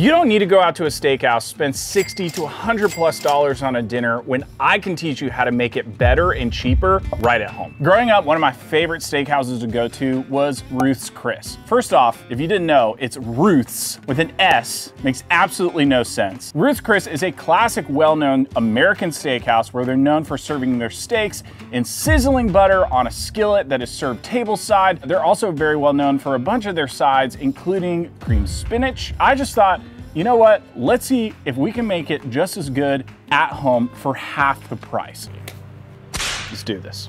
You don't need to go out to a steakhouse, spend $60 to $100+ on a dinner when I can teach you how to make it better and cheaper right at home. Growing up, one of my favorite steakhouses to go to was Ruth's Chris. First off, if you didn't know, it's Ruth's with an S. Makes absolutely no sense. Ruth's Chris is a classic, well-known American steakhouse where they're known for serving their steaks in sizzling butter on a skillet that is served tableside. They're also very well known for a bunch of their sides, including cream spinach. I just thought, you know what? Let's see if we can make it just as good at home for half the price. Let's do this.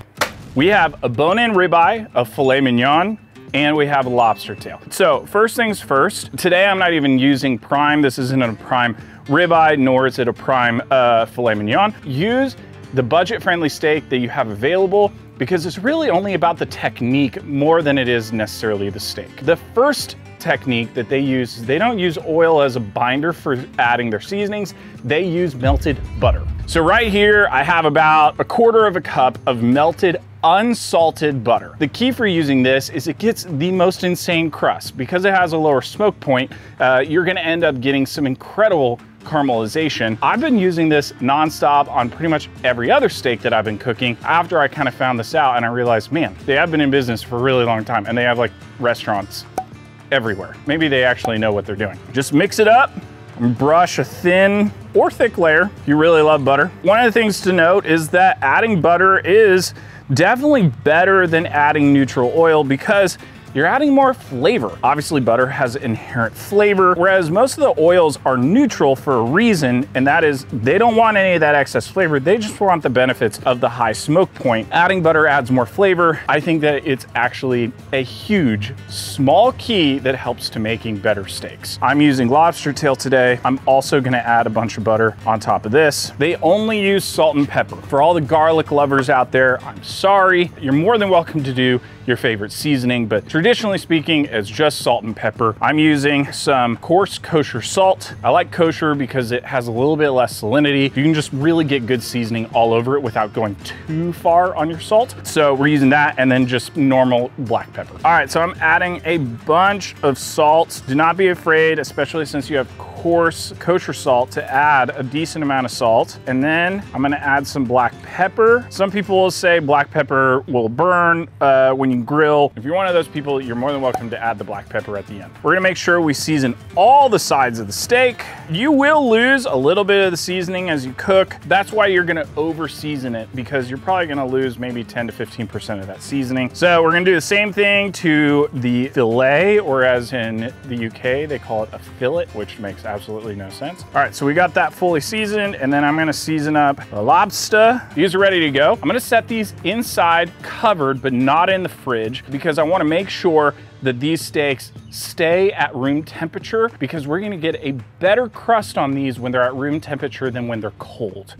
We have a bone-in ribeye, a filet mignon, and we have a lobster tail. So first things first, today I'm not even using prime. This isn't a prime ribeye, nor is it a prime filet mignon. Use the budget-friendly steak that you have available because it's really only about the technique more than it is necessarily the steak. The first technique that they use is they don't use oil as a binder for adding their seasonings. They use melted butter. So right here, I have about 1/4 cup of melted unsalted butter. The key for using this is it gets the most insane crust. Because it has a lower smoke point, you're gonna end up getting some incredible caramelization. I've been using this nonstop on pretty much every other steak that I've been cooking after I kind of found this out and I realized, man, they have been in business for a really long time and they have like restaurants everywhere. Maybe they actually know what they're doing. Just mix it up and brush a thin or thick layer if you really love butter. One of the things to note is that adding butter is definitely better than adding neutral oil because you're adding more flavor. Obviously, butter has inherent flavor, whereas most of the oils are neutral for a reason, and that is they don't want any of that excess flavor. They just want the benefits of the high smoke point. Adding butter adds more flavor. I think that it's actually a huge, small key that helps to making better steaks. I'm using lobster tail today. I'm also gonna add a bunch of butter on top of this. They only use salt and pepper. For all the garlic lovers out there, I'm sorry. You're more than welcome to do your favorite seasoning, but traditionally speaking, it's just salt and pepper. I'm using some coarse kosher salt. I like kosher because it has a little bit less salinity. You can just really get good seasoning all over it without going too far on your salt. So we're using that and then just normal black pepper. All right, so I'm adding a bunch of salt. Do not be afraid, especially since you have coarse kosher salt, to add a decent amount of salt. And then I'm gonna add some black pepper. Some people will say black pepper will burn when you grill. If you're one of those people, you're more than welcome to add the black pepper at the end. We're gonna make sure we season all the sides of the steak. You will lose a little bit of the seasoning as you cook. That's why you're gonna over season it, because you're probably gonna lose maybe 10 to 15% of that seasoning. So we're gonna do the same thing to the fillet, or as in the UK, they call it a fillet, which makes absolutely no sense. All right, so we got that fully seasoned, and then I'm gonna season up the lobster. These are ready to go. I'm gonna set these inside covered, but not in the fridge, because I wanna make sure that these steaks stay at room temperature, because we're gonna get a better crust on these when they're at room temperature than when they're cold.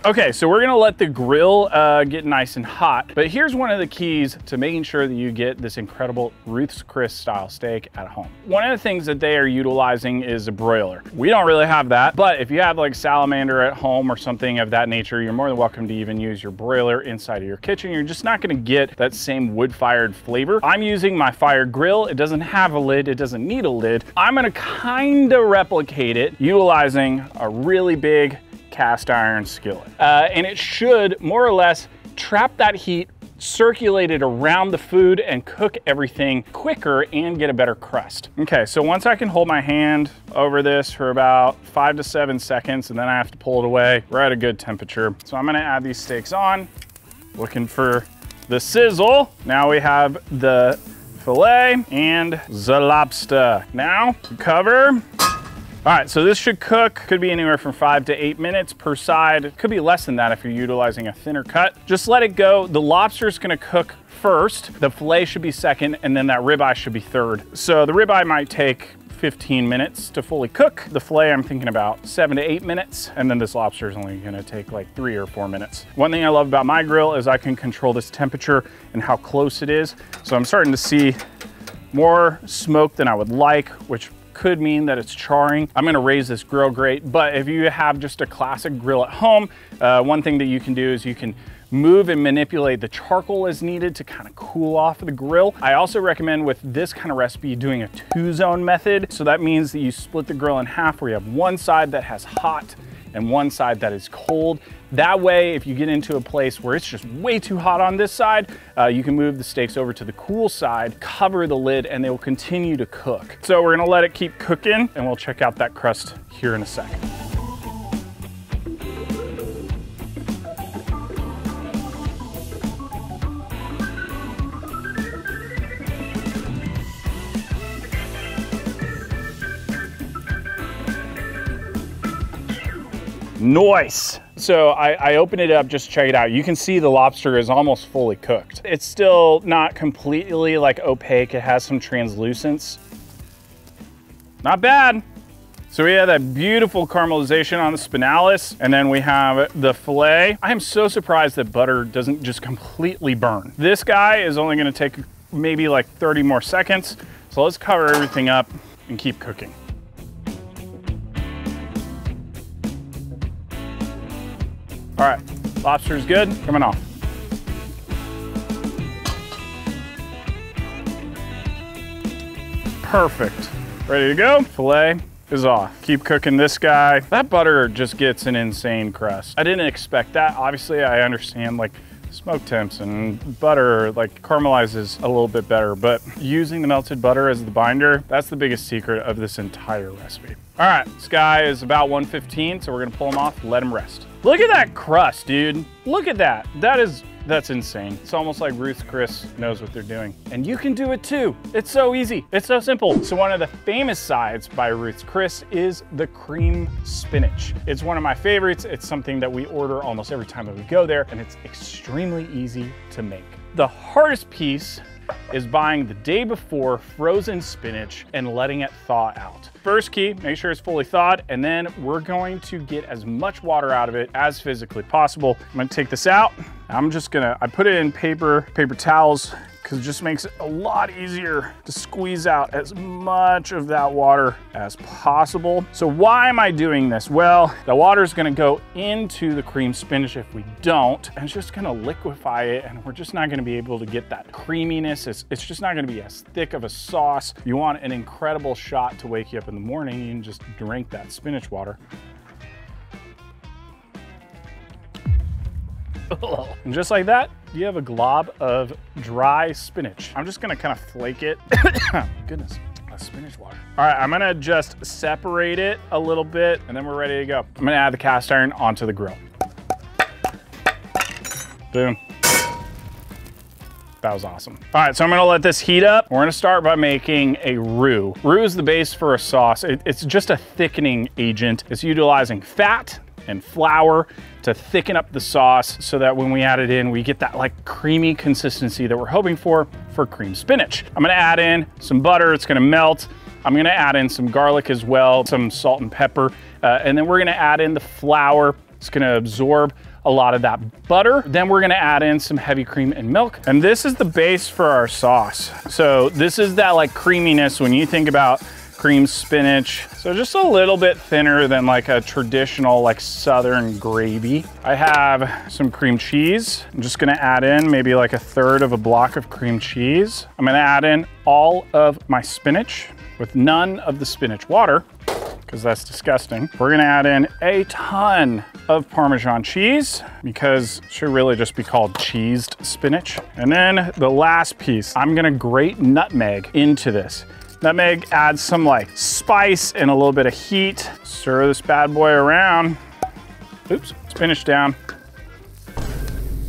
Okay, so we're gonna let the grill get nice and hot, but here's one of the keys to making sure that you get this incredible Ruth's Chris style steak at home. One of the things that they are utilizing is a broiler. We don't really have that, but if you have like salamander at home or something of that nature, you're more than welcome to even use your broiler inside of your kitchen. You're just not gonna get that same wood-fired flavor. I'm using my fire grill. It doesn't have a lid, it doesn't need a lid. I'm gonna kinda replicate it utilizing a really big cast iron skillet. And it should more or less trap that heat, circulate it around the food, and cook everything quicker and get a better crust. Okay, so once I can hold my hand over this for about 5 to 7 seconds, and then I have to pull it away, we're at a good temperature. So I'm gonna add these steaks on, looking for the sizzle. Now we have the filet and the lobster. Now, cover. All right, so this should cook, could be anywhere from 5 to 8 minutes per side. It could be less than that if you're utilizing a thinner cut. Just let it go. The lobster's gonna cook first, the filet should be second, and then that ribeye should be third. So the ribeye might take 15 minutes to fully cook. The filet, I'm thinking about 7 to 8 minutes, and then this lobster is only gonna take like 3 or 4 minutes. One thing I love about my grill is I can control this temperature and how close it is. So I'm starting to see more smoke than I would like, which could mean that it's charring. I'm gonna raise this grill grate, but if you have just a classic grill at home, one thing that you can do is you can move and manipulate the charcoal as needed to kind of cool off the grill. I also recommend with this kind of recipe doing a 2-zone method. So that means that you split the grill in half where you have one side that has hot and one side that is cold. That way, if you get into a place where it's just way too hot on this side, you can move the steaks over to the cool side, cover the lid, and they will continue to cook. So we're gonna let it keep cooking, and we'll check out that crust here in a second. Nice. So I opened it up, just check it out. You can see the lobster is almost fully cooked. It's still not completely like opaque. It has some translucence. Not bad. So we have that beautiful caramelization on the spinalis, and then we have the filet. I am so surprised that butter doesn't just completely burn. This guy is only gonna take maybe like 30 more seconds. So let's cover everything up and keep cooking. All right, lobster's good, coming off. Perfect, ready to go. Filet is off. Keep cooking this guy. That butter just gets an insane crust. I didn't expect that. Obviously, I understand like smoke temps and butter like caramelizes a little bit better, but using the melted butter as the binder, that's the biggest secret of this entire recipe. All right, this guy is about 115, so we're gonna pull him off, let him rest. Look at that crust, dude. Look at that. That's insane. It's almost like Ruth's Chris knows what they're doing. And you can do it too. It's so easy. It's so simple. So one of the famous sides by Ruth's Chris is the cream spinach. It's one of my favorites. It's something that we order almost every time that we go there, and it's extremely easy to make. The hardest piece is buying the day before frozen spinach and letting it thaw out. First key, make sure it's fully thawed, and then we're going to get as much water out of it as physically possible. I'm gonna take this out. I put it in paper towels, because it just makes it a lot easier to squeeze out as much of that water as possible. So why am I doing this? Well, the water is gonna go into the cream spinach if we don't, and it's just gonna liquefy it, and we're just not gonna be able to get that creaminess. It's just not gonna be as thick of a sauce. You want an incredible shot to wake you up in the morning. You can just drink that spinach water. And just like that, you have a glob of dry spinach. I'm just gonna kind of flake it. Goodness, that's spinach water. All right, I'm gonna just separate it a little bit, and then we're ready to go. I'm gonna add the cast iron onto the grill. Boom. That was awesome. All right, so I'm gonna let this heat up. We're gonna start by making a roux. Roux is the base for a sauce. It's just a thickening agent. It's utilizing fat and flour to thicken up the sauce so that when we add it in, we get that like creamy consistency that we're hoping for cream spinach. I'm gonna add in some butter, it's gonna melt. I'm gonna add in some garlic as well, some salt and pepper, and then we're gonna add in the flour. It's gonna absorb a lot of that butter. Then we're gonna add in some heavy cream and milk. And this is the base for our sauce. So this is that like creaminess when you think about cream spinach. So just a little bit thinner than like a traditional like Southern gravy. I have some cream cheese. I'm just gonna add in maybe like a third of a block of cream cheese. I'm gonna add in all of my spinach with none of the spinach water, because that's disgusting. We're gonna add in a ton of Parmesan cheese, because it should really just be called cheesed spinach. And then the last piece, I'm gonna grate nutmeg into this. Nutmeg adds some like spice and a little bit of heat. Stir this bad boy around. Oops, spinach down.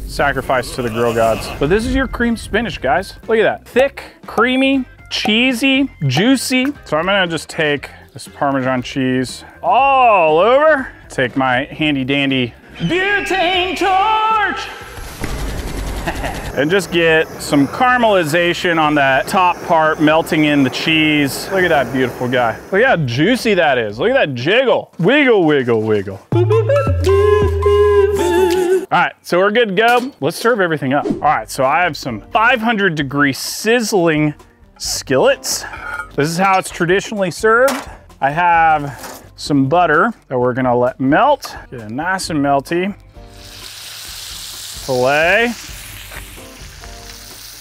Sacrifice to the grill gods. But this is your cream spinach, guys. Look at that. Thick, creamy, cheesy, juicy. So I'm gonna just take this Parmesan cheese all over. Take my handy dandy butane torch. And just get some caramelization on that top part, melting in the cheese. Look at that beautiful guy. Look how juicy that is. Look at that jiggle. Wiggle, wiggle, wiggle. All right, so we're good to go. Let's serve everything up. All right, so I have some 500-degree sizzling skillets. This is how it's traditionally served. I have some butter that we're gonna let melt. Get it nice and melty. filet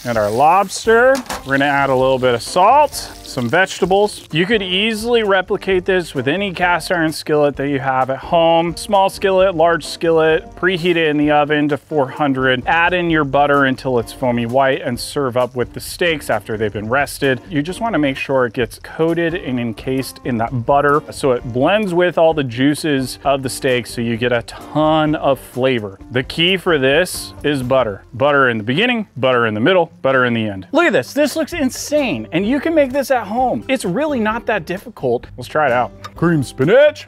and our lobster. We're gonna add a little bit of salt, some vegetables. You could easily replicate this with any cast iron skillet that you have at home. Small skillet, large skillet, preheat it in the oven to 400. Add in your butter until it's foamy white and serve up with the steaks after they've been rested. You just wanna make sure it gets coated and encased in that butter so it blends with all the juices of the steak so you get a ton of flavor. The key for this is butter. Butter in the beginning, butter in the middle, butter in the end. Look at this, this looks insane. And you can make this at home. It's really not that difficult. Let's try it out. Cream spinach.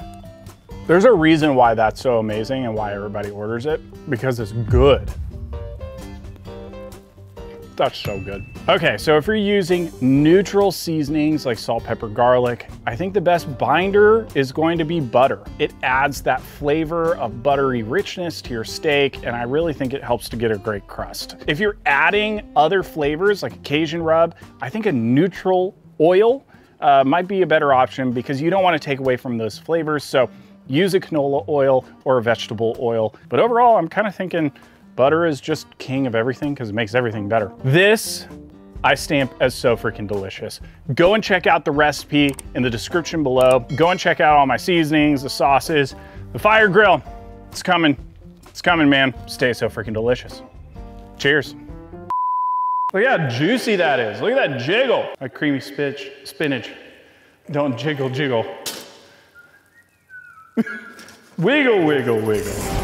There's a reason why that's so amazing and why everybody orders it, because it's good. That's so good. Okay, so if you're using neutral seasonings like salt, pepper, garlic, I think the best binder is going to be butter. It adds that flavor of buttery richness to your steak, and I really think it helps to get a great crust. If you're adding other flavors like a Cajun rub, I think a neutral oil might be a better option because you don't want to take away from those flavors. So use a canola oil or a vegetable oil. But overall, I'm kind of thinking butter is just king of everything because it makes everything better. This I stamp as so freaking delicious. Go and check out the recipe in the description below. Go and check out all my seasonings, the sauces, the fire grill. It's coming. It's coming, man. Stay so freaking delicious. Cheers. Look how juicy that is. Look at that jiggle. A creamy spinach. Don't jiggle, jiggle. Wiggle, wiggle, wiggle.